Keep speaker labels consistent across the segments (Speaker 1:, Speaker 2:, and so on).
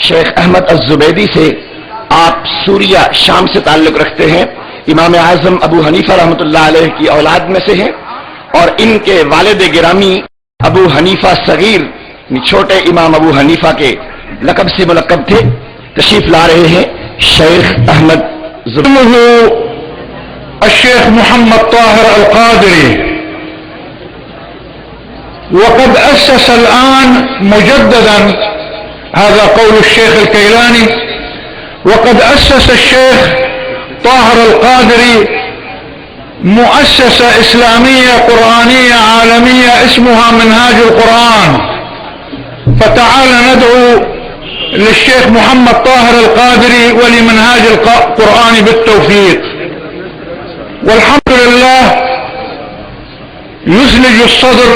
Speaker 1: शेख अहमद अज़्ज़ुबैदी से। आप सूरिया शाम से ताल्लुक रखते हैं। इमाम आज़म अबू हनीफा रहमतुल्लाह अलैह की औलाद में से हैं और इनके वालिद गिरामी अबू हनीफा सगीर छोटे इमाम अबू हनीफा के लकब से मुलक्कब थे। तशरीफ ला रहे हैं शेख अहमद
Speaker 2: الشيخ محمد طاهر القادري، وقد أسس الآن مجددا، هذا قول الشيخ الكيلاني، وقد أسس الشيخ طاهر القادري مؤسسة إسلامية قرآنية عالمية اسمها منهاج القرآن. فتعال ندعو للشيخ محمد طاهر القادري ولمنهاج القرآن بالتوفيق. والحمد لله يثلج الصدر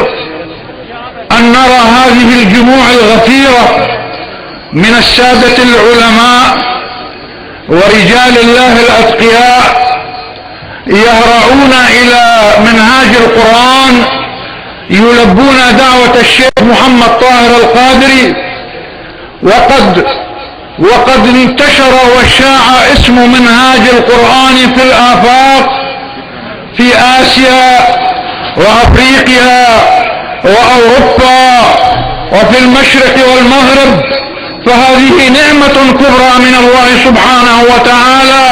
Speaker 2: أن نرى هذه الجموع الغفيرة من السادة العلماء ورجال الله الأتقياء يهرعون إلى منهاج القرآن، يلبون دعوة الشيخ محمد طاهر القادري. وقد انتشر وشاع اسم منهاج القرآن في الآفاق في آسيا وأفريقيا وأوروبا وفي المشرق والمغرب، فهذه نعمة كبرى من الله سبحانه وتعالى.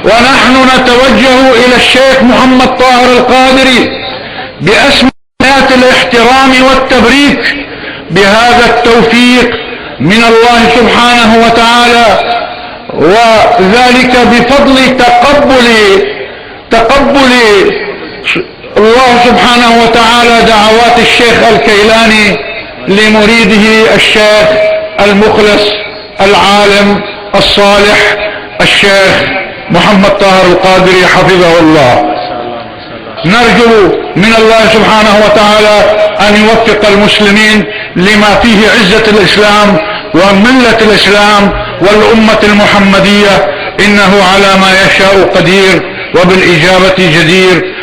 Speaker 2: ونحن نتوجه إلى الشيخ محمد طاهر القادري بأسماء الاحترام والتبريك بهذا التوفيق من الله سبحانه وتعالى، وذلك بفضل تقبل الله سبحانه وتعالى دعوات الشيخ الكيلاني لمريده الشيخ المخلص العالم الصالح الشيخ محمد طاهر القادري حفظه الله. نرجو من الله سبحانه وتعالى أن يوفق المسلمين لما فيه عزة الإسلام وملة الإسلام والأمة المحمدية، إنه على ما يشاء قدير وبالإجابة جدير.